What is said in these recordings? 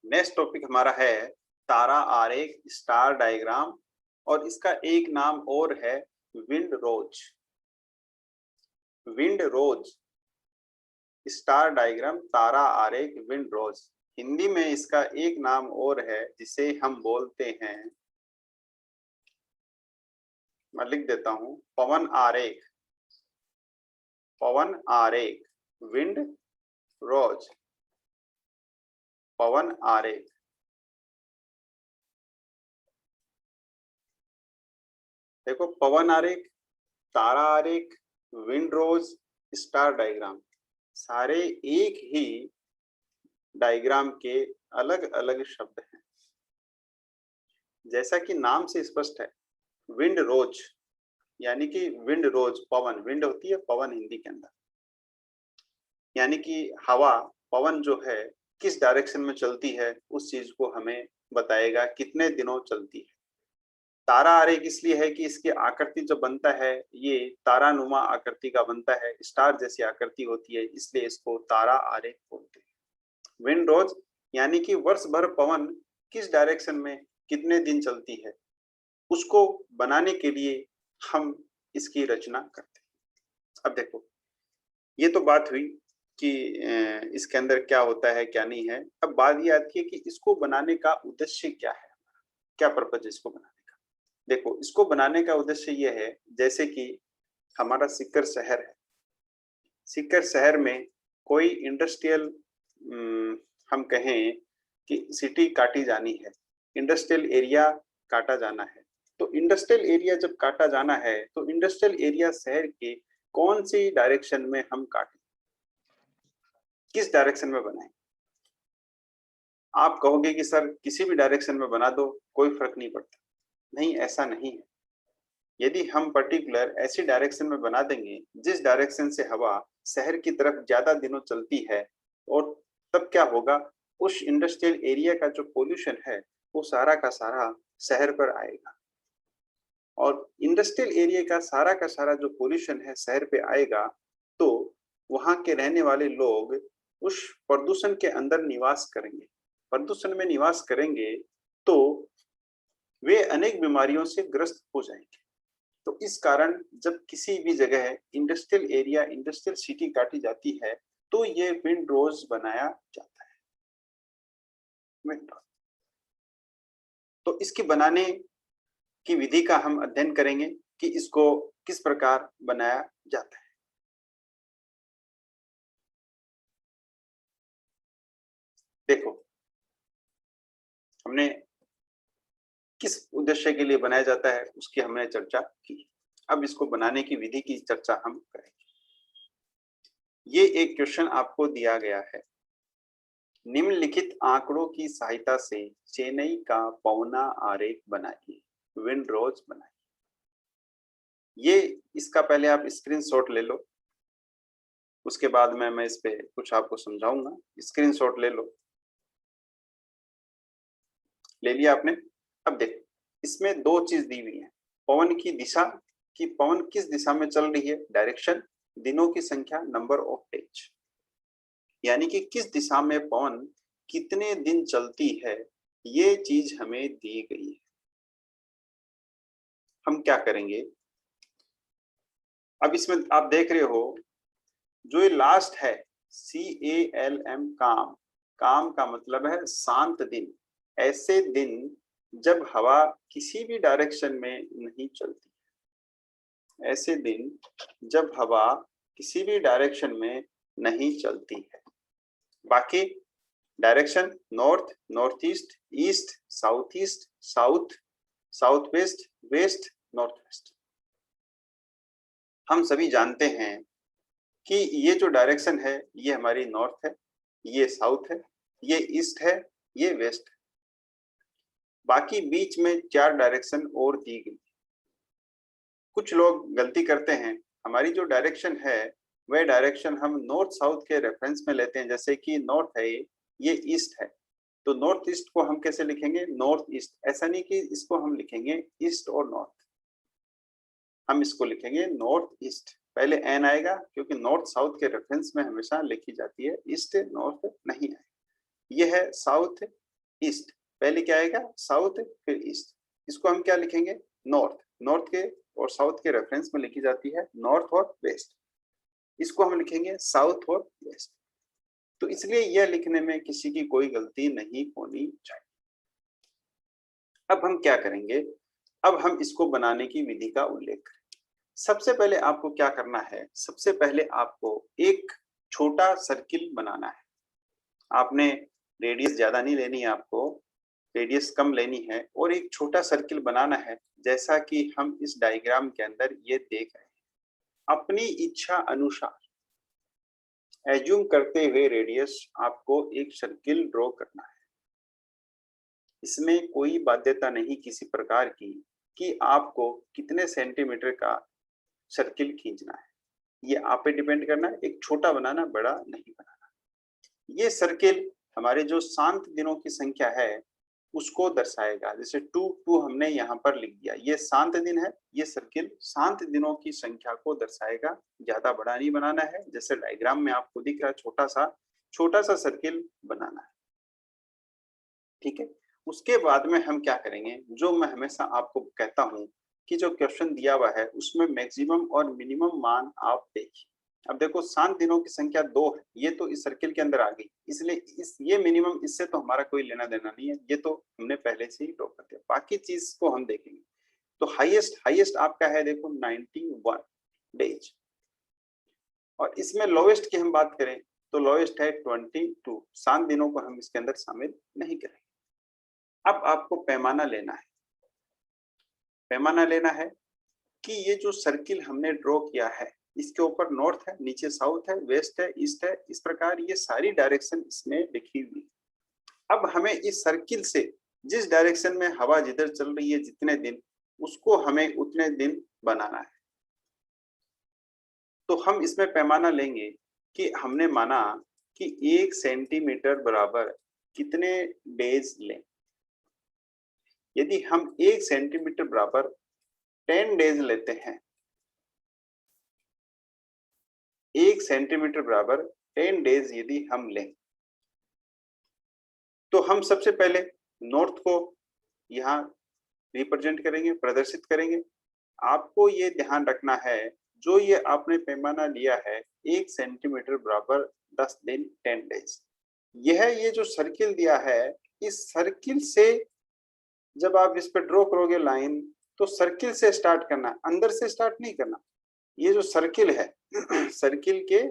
Next topic हमारा है तारा आरेख, स्टार डायग्राम, और इसका एक नाम और है विंड रोज। विंड रोज, स्टार डायग्राम, तारा आरेख, विंड रोज। हिंदी में इसका एक नाम और है जिसे हम बोलते हैं, मैं लिख देता हूं, पवन आरेख। पवन आरेख, विंड रोज, पवन आरेख। देखो, पवन आरेख, तारा आरेख, विंड रोज, स्टार डायग्राम, सारे एक ही डायग्राम के अलग अलग शब्द हैं। जैसा कि नाम से स्पष्ट है, विंड रोज यानी कि विंड रोज, पवन, विंड होती है पवन हिंदी के अंदर, यानी कि हवा, पवन जो है किस डायरेक्शन में चलती है उस चीज को हमें बताएगा, कितने दिनों चलती है। तारा आरेख इसलिए है कि इसकी आकृति जो बनता है ये तारानुमा आकृति का बनता है, स्टार जैसी आकृति होती है, इसलिए इसको तारा आरेख बोलते हैं। विंड रोज यानी कि वर्ष भर पवन किस डायरेक्शन में कितने दिन चलती है, उसको बनाने के लिए हम इसकी रचना करते हैं। अब देखो, ये तो बात हुई कि इसके अंदर क्या होता है क्या नहीं है। अब बात ये आती है कि इसको बनाने का उद्देश्य क्या है, क्या पर्पज है इसको बनाने का। देखो, इसको बनाने का उद्देश्य ये है, जैसे कि हमारा सीकर शहर है, सीकर शहर में कोई इंडस्ट्रियल, हम कहें कि सिटी काटी जानी है, इंडस्ट्रियल एरिया काटा जाना है। तो इंडस्ट्रियल एरिया जब काटा जाना है तो इंडस्ट्रियल एरिया शहर के कौन सी डायरेक्शन में हम काटें, किस डायरेक्शन में बनाएं। आप कहोगे कि सर किसी भी डायरेक्शन में बना दो, कोई फर्क नहीं पड़ता। नहीं, ऐसा नहीं है। यदि हम पर्टिकुलर ऐसी डायरेक्शन में बना देंगे जिस डायरेक्शन से हवा शहर की तरफ ज्यादा दिनों चलती है, और तब क्या होगा, उस इंडस्ट्रियल एरिया का जो पोल्यूशन है वो सारा का सारा शहर पर आएगा, और इंडस्ट्रियल एरिया का सारा जो पोल्यूशन है शहर पे आएगा, तो वहां के रहने वाले लोग उस प्रदूषण के अंदर निवास करेंगे। प्रदूषण में निवास करेंगे तो वे अनेक बीमारियों से ग्रस्त हो जाएंगे। तो इस कारण जब किसी भी जगह इंडस्ट्रियल एरिया, इंडस्ट्रियल सिटी काटी जाती है तो ये विंड रोज बनाया जाता है। तो इसकी बनाने की विधि का हम अध्ययन करेंगे कि इसको किस प्रकार बनाया जाता है। देखो, हमने किस उद्देश्य के लिए बनाया जाता है उसकी हमने चर्चा की। अब इसको बनाने की विधि की चर्चा हम करेंगे। ये एक क्वेश्चन आपको दिया गया है, निम्नलिखित आंकड़ों की सहायता से चेन्नई का पवना आरेख बनाइए, विंड रोज बनाइए। ये इसका पहले आप स्क्रीनशॉट ले लो, उसके बाद में मैं इस पे कुछ आपको समझाऊंगा। स्क्रीनशॉट ले लो, ले लिया आपने। अब देखो, इसमें दो चीज दी हुई है, पवन की दिशा, कि पवन किस दिशा में चल रही है, डायरेक्शन, दिनों की संख्या, नंबर ऑफ डेज, यानी कि किस दिशा में पवन कितने दिन चलती है, ये चीज हमें दी गई है। हम क्या करेंगे, अब इसमें आप देख रहे हो जो ये लास्ट है CALM, काम, काम का मतलब है शांत दिन। ऐसे दिन जब हवा किसी भी डायरेक्शन में नहीं चलती, ऐसे दिन जब हवा किसी भी डायरेक्शन में नहीं चलती है। बाकी direction north, north east, east, south east, south, south west, west, north west. हम सभी जानते हैं कि ये जो डायरेक्शन है ये हमारी नॉर्थ है, ये साउथ है, ये ईस्ट है, ये वेस्ट है। बाकी बीच में 4 डायरेक्शन और दी गई। कुछ लोग गलती करते हैं, हमारी जो डायरेक्शन है वह डायरेक्शन हम नॉर्थ साउथ के रेफरेंस में लेते हैं। जैसे कि नॉर्थ है, ये ईस्ट है, तो नॉर्थ ईस्ट को हम कैसे लिखेंगे, नॉर्थ ईस्ट। ऐसा नहीं कि इसको हम लिखेंगे ईस्ट और नॉर्थ, हम इसको लिखेंगे नॉर्थ ईस्ट। पहले एन आएगा क्योंकि नॉर्थ साउथ के रेफरेंस में हमेशा लिखी जाती है, ईस्ट नॉर्थ नहीं आएगा। ये है साउथ, ईस्ट, पहले क्या आएगा साउथ फिर ईस्ट, इसको हम क्या लिखेंगे नॉर्थ, नॉर्थ के और साउथ के रेफरेंस में लिखी जाती है नॉर्थ और वेस्ट, इसको हम लिखेंगे साउथ और वेस्ट। तो इसलिए यह लिखने में किसी की कोई गलती नहीं होनी चाहिए। अब हम क्या करेंगे, अब हम इसको बनाने की विधि का उल्लेख करें। सबसे पहले आपको क्या करना है, सबसे पहले आपको एक छोटा सर्किल बनाना है। आपने रेडियस ज्यादा नहीं लेनी है, आपको रेडियस कम लेनी है और एक छोटा सर्किल बनाना है, जैसा कि हम इस डायग्राम के अंदर ये देख रहे हैं। अपनी इच्छा अनुसार एज्यूम करते हुए रेडियस आपको एक सर्किल ड्रॉ करना है। इसमें कोई बाध्यता नहीं किसी प्रकार की कि आपको कितने सेंटीमीटर का सर्किल खींचना है, ये आप पे डिपेंड करना है। एक छोटा बनाना, बड़ा नहीं बनाना। ये सर्किल हमारे जो शांत दिनों की संख्या है उसको दर्शाएगा। जैसे 2 हमने यहाँ पर लिख दिया, ये शांत दिन है, ये सर्किल शांत दिनों की संख्या को दर्शाएगा। ज्यादा बड़ा नहीं बनाना है, जैसे डायग्राम में आपको दिख रहा है छोटा सा सर्किल बनाना है, ठीक है। उसके बाद में हम क्या करेंगे, जो मैं हमेशा आपको कहता हूं कि जो क्वेश्चन दिया हुआ है उसमें मैक्सिमम और मिनिमम मान आप देखिए। अब देखो शांत दिनों की संख्या 2 है, ये तो इस सर्किल के अंदर आ गई, इसलिए ये मिनिमम, इससे तो हमारा कोई लेना देना नहीं है, ये तो हमने पहले से ही ड्रॉ कर दिया। बाकी चीज को हम देखेंगे। तो हाईएस्ट आपका है देखो 91 डेज, और इसमें लोवेस्ट की हम बात करें तो लोवेस्ट है 22। शांत दिनों को हम इसके अंदर शामिल नहीं करेंगे। अब आपको पैमाना लेना है, पैमाना लेना है कि ये जो सर्किल हमने ड्रॉ किया है इसके ऊपर नॉर्थ है, नीचे साउथ है, वेस्ट है, ईस्ट है, इस प्रकार ये सारी डायरेक्शन इसमें लिखी हुई है। अब हमें इस सर्किल से जिस डायरेक्शन में हवा जिधर चल रही है जितने दिन, उसको हमें उतने दिन बनाना है। तो हम इसमें पैमाना लेंगे कि हमने माना कि 1 सेंटीमीटर बराबर कितने डेज लें। यदि हम 1 सेंटीमीटर बराबर 10 डेज लेते हैं, 1 सेंटीमीटर बराबर 10 डेज यदि हम लें, तो हम सबसे पहले नॉर्थ को यहाँ रिप्रेजेंट करेंगे, प्रदर्शित करेंगे। आपको ये ध्यान रखना है, जो ये आपने पैमाना लिया है 1 सेंटीमीटर बराबर 10 दिन 10 डेज, ये जो सर्किल दिया है, इस सर्किल से जब आप इस पर ड्रॉ करोगे लाइन, तो सर्किल से स्टार्ट करना, अंदर से स्टार्ट नहीं करना। ये जो सर्किल है सर्किल के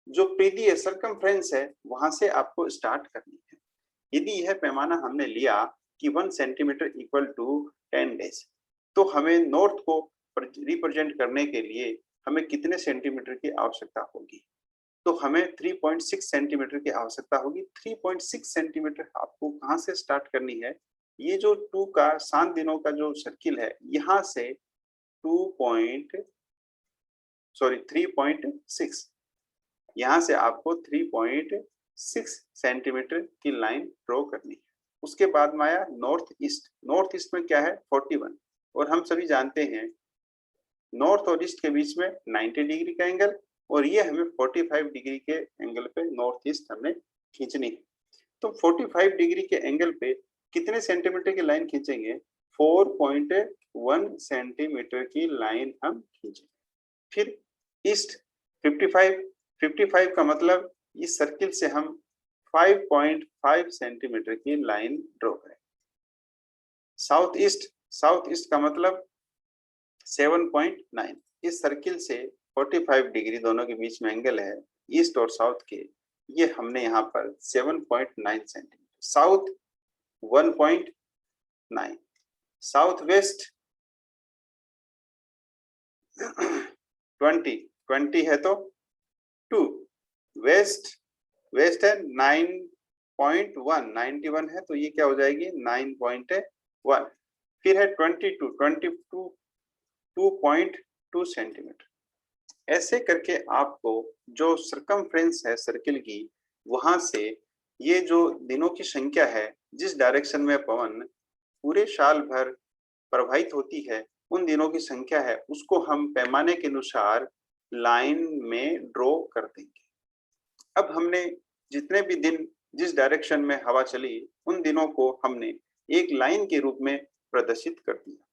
जो पीडी सर्कमफ्रेंस है वहां से आपको स्टार्ट करनी है। यदि यह पैमाना हमने लिया कि 1 सेंटीमीटर इक्वल टू 10 डेज, तो हमें नॉर्थ को रिप्रेजेंट करने के लिए हमें कितने सेंटीमीटर की आवश्यकता होगी, तो हमें 3.6 सेंटीमीटर की आवश्यकता होगी। 3.6 सेंटीमीटर आपको कहाँ से स्टार्ट करनी है, ये जो 2 का शांत दिनों का जो सर्किल है, यहाँ से 3.6, यहाँ से आपको 3.6 सेंटीमीटर की लाइन ड्रॉ करनी है। उसके बाद में आया नॉर्थ ईस्ट। नॉर्थ ईस्ट में क्या है 41, और हम सभी जानते हैं नॉर्थ और ईस्ट के बीच में 90 डिग्री का एंगल, और ये हमें 45 डिग्री के एंगल पे नॉर्थ ईस्ट हमें खींचनी है। तो 45 डिग्री के एंगल पे कितने सेंटीमीटर की लाइन खींचेंगे, 4.1 सेंटीमीटर की लाइन हम खींचेंगे। फिर ईस्ट 55 का मतलब इस सर्किल से हम 5.5 सेंटीमीटर की लाइन ड्रॉ करें। साउथ ईस्ट का मतलब 7.9, इस सर्किल से 45 डिग्री दोनों के बीच में एंगल है ईस्ट और साउथ के, ये हमने यहाँ पर 7.9 सेंटीमीटर। साउथ 1.9, साउथ वेस्ट 20 है तो 2, वेस्ट है 9.1, 91 है तो ये क्या हो जाएगी 9.1। फिर है 2.2 सेंटीमीटर। ऐसे करके आपको जो सरकमफ्रेंस है सर्किल की, वहां से ये जो दिनों की संख्या है, जिस डायरेक्शन में पवन पूरे साल भर प्रवाहित होती है, उन दिनों की संख्या है, उसको हम पैमाने के अनुसार लाइन में ड्रॉ कर देंगे। अब हमने जितने भी दिन जिस डायरेक्शन में हवा चली उन दिनों को हमने एक लाइन के रूप में प्रदर्शित कर दिया।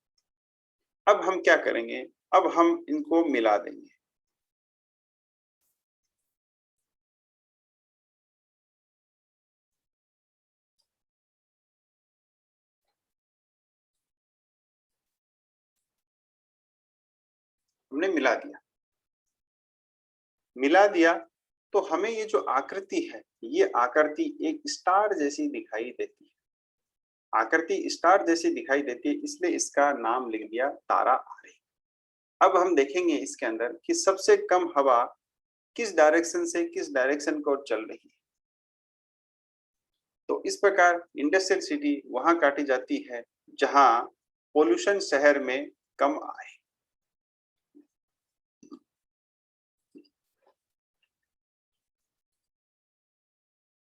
अब हम क्या करेंगे, अब हम इनको मिला देंगे। हमने मिला दिया तो हमें ये जो आकृति है, ये आकृति एक स्टार जैसी दिखाई देती है। आकृति स्टार जैसी दिखाई देती है, इसलिए इसका नाम लिख दिया तारा आर्य। अब हम देखेंगे इसके अंदर कि सबसे कम हवा किस डायरेक्शन से किस डायरेक्शन को चल रही है। तो इस प्रकार इंडस्ट्रियल सिटी वहां काटी जाती है जहां पोल्यूशन शहर में कम आए।